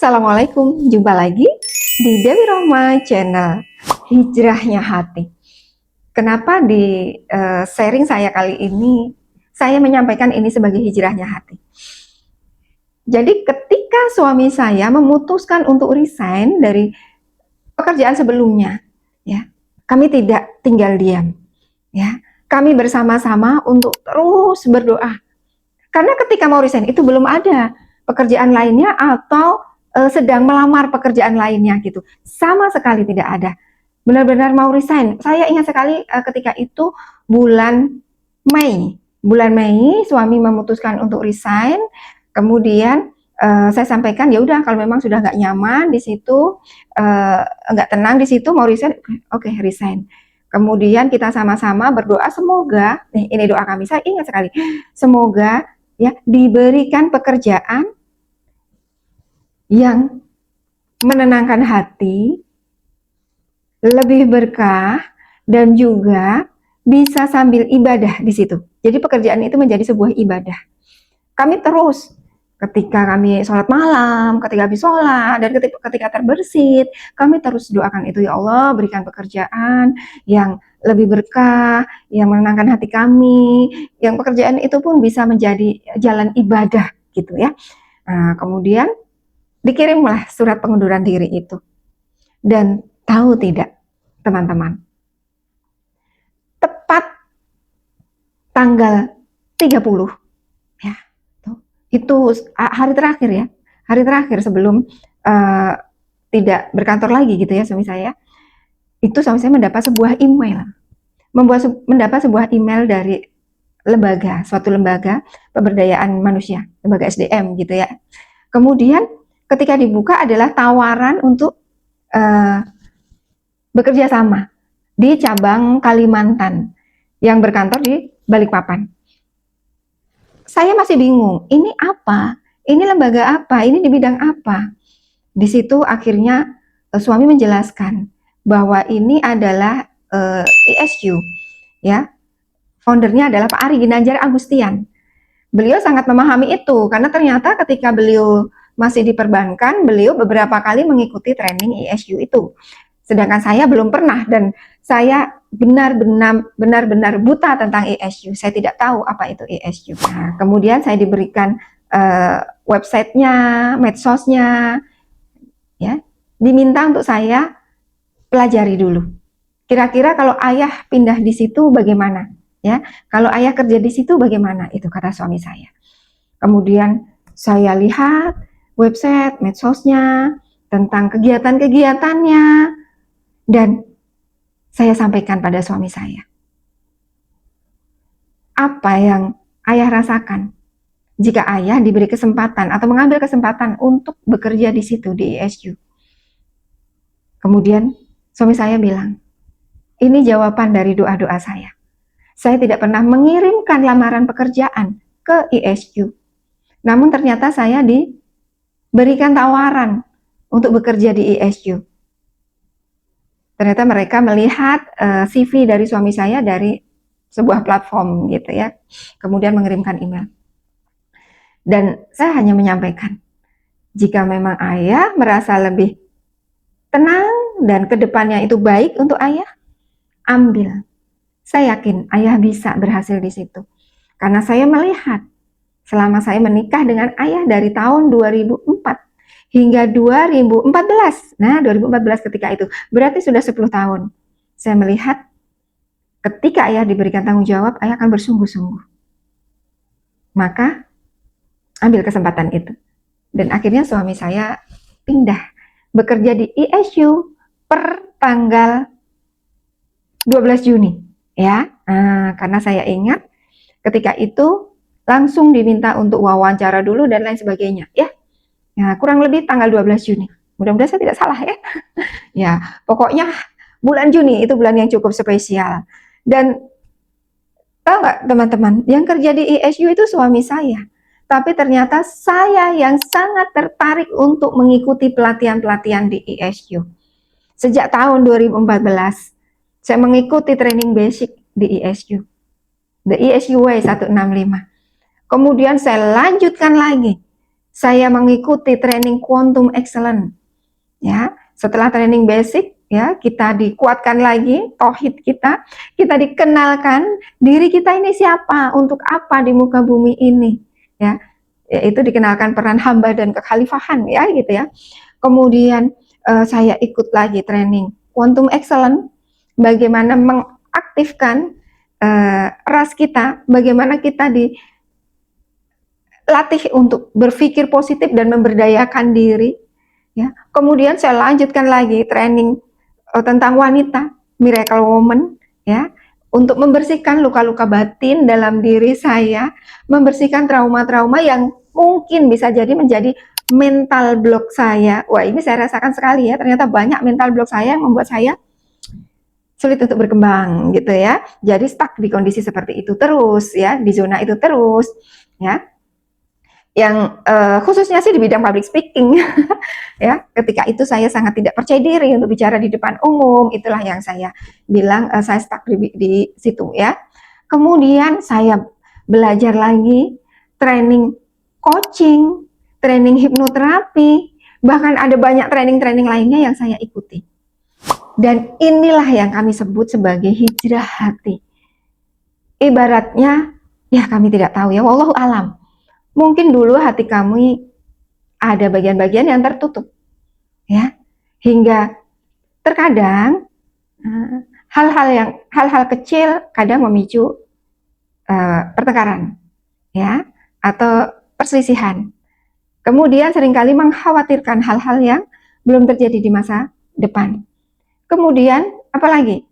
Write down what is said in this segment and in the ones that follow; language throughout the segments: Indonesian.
Assalamualaikum, jumpa lagi di Dewi Rohma Channel Hijrahnya Hati. Kenapa di sharing saya kali ini, saya menyampaikan ini sebagai hijrahnya hati. Jadi ketika suami saya memutuskan untuk resign dari pekerjaan sebelumnya, ya, kami tidak tinggal diam, ya. Kami bersama-sama untuk terus berdoa. Karena ketika mau resign itu belum ada pekerjaan lainnya atau sedang melamar pekerjaan lainnya gitu. Sama sekali tidak ada. Benar-benar mau resign. Saya ingat sekali ketika itu bulan Mei. Bulan Mei suami memutuskan untuk resign. Kemudian saya sampaikan ya udah kalau memang sudah nggak nyaman di situ, nggak tenang di situ mau resign, oke, resign. Kemudian kita sama-sama berdoa semoga, ini doa kami, saya ingat sekali, semoga ya diberikan pekerjaan yang menenangkan hati, lebih berkah, dan juga bisa sambil ibadah di situ. Jadi pekerjaan itu menjadi sebuah ibadah. Kami terus, ketika kami sholat malam, ketika habis sholat, dan ketika terbersit, kami terus doakan itu, ya Allah berikan pekerjaan yang lebih berkah, yang menenangkan hati kami, yang pekerjaan itu pun bisa menjadi jalan ibadah gitu ya. Nah, kemudian dikirimlah surat pengunduran diri itu. Dan tahu tidak, teman-teman, tepat tanggal 30 ya, itu hari terakhir ya, hari terakhir sebelum tidak berkantor lagi gitu ya suami saya, itu suami saya mendapat sebuah email, mendapat sebuah email dari lembaga, suatu lembaga pemberdayaan manusia, lembaga SDM gitu ya. Kemudian ketika dibuka adalah tawaran untuk bekerja sama di cabang Kalimantan yang berkantor di Balikpapan. Saya masih bingung, ini apa? Ini lembaga apa? Ini di bidang apa? Di situ akhirnya suami menjelaskan bahwa ini adalah ISU, ya. Foundernya adalah Pak Ari Ginanjar Agustian. Beliau sangat memahami itu karena ternyata ketika beliau masih di perbankan, beliau beberapa kali mengikuti training ISU itu. Sedangkan saya belum pernah dan saya benar-benar buta tentang ISU. Saya tidak tahu apa itu ISU. Nah, kemudian saya diberikan websitenya, medsosnya, ya, diminta untuk saya pelajari dulu. Kira-kira kalau ayah pindah di situ bagaimana? Ya, kalau ayah kerja di situ bagaimana? Itu kata suami saya. Kemudian saya lihat website, medsosnya, tentang kegiatan-kegiatannya, dan saya sampaikan pada suami saya. Apa yang ayah rasakan jika ayah diberi kesempatan atau mengambil kesempatan untuk bekerja di situ di ISU? Kemudian suami saya bilang, ini jawaban dari doa-doa saya. Saya tidak pernah mengirimkan lamaran pekerjaan ke ISU. Namun ternyata saya diberikan tawaran untuk bekerja di ISU. Ternyata mereka melihat CV dari suami saya dari sebuah platform gitu ya. Kemudian mengirimkan email. Dan saya hanya menyampaikan, jika memang ayah merasa lebih tenang dan kedepannya itu baik untuk ayah, ambil. Saya yakin ayah bisa berhasil di situ. Karena saya melihat selama saya menikah dengan ayah dari tahun 2004 hingga 2014. Nah, 2014 ketika itu berarti sudah 10 tahun. Saya melihat ketika ayah diberikan tanggung jawab, ayah akan bersungguh-sungguh. Maka ambil kesempatan itu. Dan akhirnya suami saya pindah bekerja di ISU per tanggal 12 Juni. Ya, karena saya ingat ketika itu langsung diminta untuk wawancara dulu dan lain sebagainya. Ya, kurang lebih tanggal 12 Juni. Mudah-mudahan saya tidak salah ya. Ya, pokoknya bulan Juni itu bulan yang cukup spesial. Dan tahu nggak teman-teman, yang kerja di ISU itu suami saya. Tapi ternyata saya yang sangat tertarik untuk mengikuti pelatihan-pelatihan di ISU. Sejak tahun 2014, saya mengikuti training basic di ISU. The ISU Way 165. Kemudian saya lanjutkan lagi saya mengikuti training Quantum Excellence. Ya, setelah training basic, ya kita dikuatkan lagi tauhid kita dikenalkan diri kita ini siapa, untuk apa di muka bumi ini, ya, yaitu dikenalkan peran hamba dan kekhalifahan, ya gitu ya. Kemudian saya ikut lagi training Quantum Excellence, bagaimana mengaktifkan ras kita, bagaimana kita dilatih untuk berpikir positif dan memberdayakan diri. Ya, kemudian saya lanjutkan lagi training tentang wanita, Miracle Woman, ya, untuk membersihkan luka-luka batin dalam diri saya, membersihkan trauma-trauma yang mungkin bisa jadi menjadi mental block saya. Wah, ini saya rasakan sekali ya, ternyata banyak mental block saya yang membuat saya sulit untuk berkembang gitu ya. Jadi stuck di kondisi seperti itu terus ya, di zona itu terus ya. Yang khususnya sih di bidang public speaking ya, ketika itu saya sangat tidak percaya diri untuk bicara di depan umum, itulah yang saya bilang saya stuck di situ ya. Kemudian saya belajar lagi training coaching, training hipnoterapi, bahkan ada banyak training-training lainnya yang saya ikuti. Dan inilah yang kami sebut sebagai hijrah hati. Ibaratnya ya kami tidak tahu ya, wallahu alam. Mungkin dulu hati kami ada bagian-bagian yang tertutup, ya, hingga terkadang hal-hal kecil kadang memicu pertengkaran, ya, atau perselisihan. Kemudian seringkali mengkhawatirkan hal-hal yang belum terjadi di masa depan. Kemudian apalagi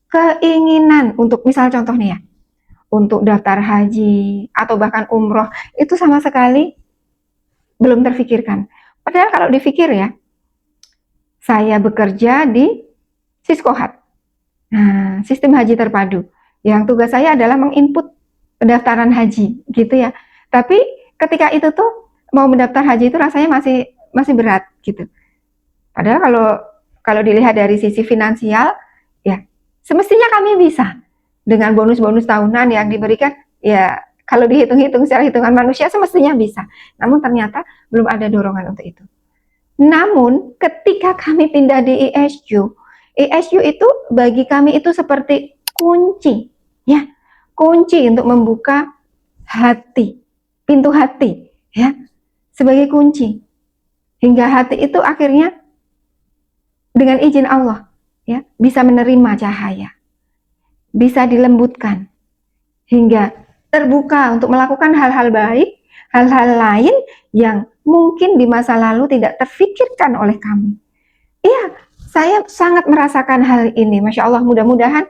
keinginan untuk misal contoh nih ya, untuk daftar haji atau bahkan umroh itu sama sekali belum terfikirkan. Padahal kalau dipikir ya, saya bekerja di Siskohat, nah, sistem haji terpadu, yang tugas saya adalah menginput pendaftaran haji, gitu ya. Tapi ketika itu tuh mau mendaftar haji itu rasanya masih berat, gitu. Padahal kalau dilihat dari sisi finansial, ya semestinya kami bisa dengan bonus-bonus tahunan yang diberikan, ya kalau dihitung-hitung secara hitungan manusia semestinya bisa. Namun ternyata belum ada dorongan untuk itu. Namun ketika kami pindah di ISU itu bagi kami itu seperti kunci, ya, kunci untuk membuka hati, pintu hati, ya, sebagai kunci. Hingga hati itu akhirnya dengan izin Allah, ya, bisa menerima cahaya, bisa dilembutkan, hingga terbuka untuk melakukan hal-hal baik, hal-hal lain yang mungkin di masa lalu tidak terfikirkan oleh kami. Iya, saya sangat merasakan hal ini. Masya Allah, mudah-mudahan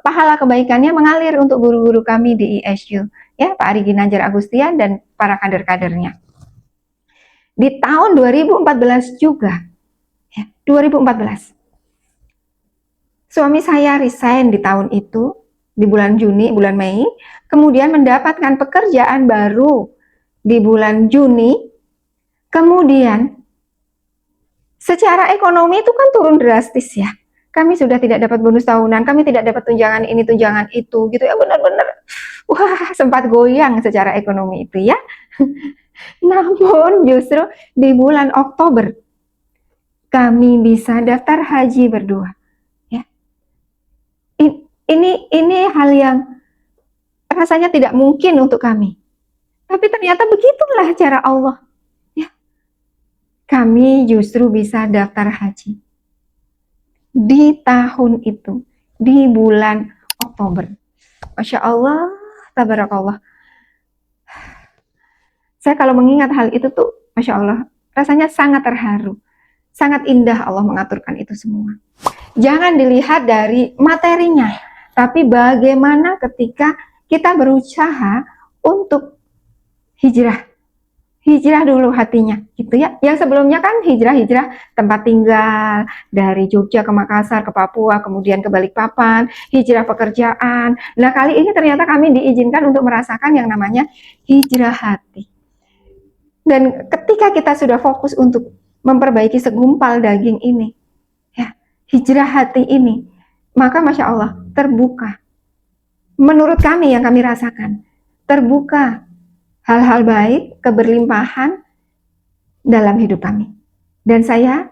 pahala kebaikannya mengalir untuk guru-guru kami di ISU, ya, Pak Ari Ginanjar Agustian dan para kader-kadernya. Di tahun 2014 juga, ya, 2014, suami saya resign di tahun itu, di bulan Juni, bulan Mei, kemudian mendapatkan pekerjaan baru di bulan Juni, kemudian secara ekonomi itu kan turun drastis ya. Kami sudah tidak dapat bonus tahunan, kami tidak dapat tunjangan ini, tunjangan itu, gitu ya, benar-benar, wah, sempat goyang secara ekonomi itu ya. Namun justru di bulan Oktober kami bisa daftar haji berdua. Ini hal yang rasanya tidak mungkin untuk kami. Tapi ternyata begitulah cara Allah. Ya. Kami justru bisa daftar haji di tahun itu, di bulan Oktober. Masya Allah, tabarakallah. Saya kalau mengingat hal itu tuh, Masya Allah, rasanya sangat terharu. Sangat indah Allah mengaturkan itu semua. Jangan dilihat dari materinya, tapi bagaimana ketika kita berusaha untuk hijrah dulu hatinya, gitu ya. Yang sebelumnya kan hijrah tempat tinggal, dari Jogja ke Makassar, ke Papua, kemudian ke Balikpapan, hijrah pekerjaan. Nah, kali ini ternyata kami diizinkan untuk merasakan yang namanya hijrah hati. Dan ketika kita sudah fokus untuk memperbaiki segumpal daging ini, ya, hijrah hati ini, maka Masya Allah terbuka. Menurut kami yang kami rasakan, terbuka hal-hal baik, keberlimpahan dalam hidup kami. Dan saya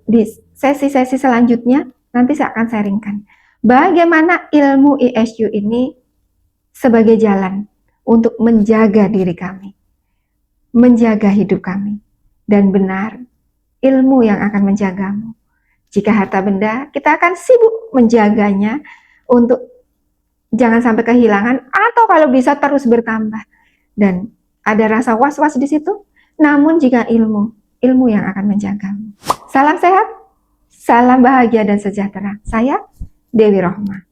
di sesi-sesi selanjutnya nanti saya akan sharingkan bagaimana ilmu ISU ini sebagai jalan untuk menjaga diri kami, menjaga hidup kami, dan benar ilmu yang akan menjagamu. Jika harta benda, kita akan sibuk menjaganya untuk jangan sampai kehilangan, atau kalau bisa terus bertambah. Dan ada rasa was-was di situ. Namun jika ilmu yang akan menjagamu. Salam sehat, salam bahagia dan sejahtera. Saya Dewi Rohma.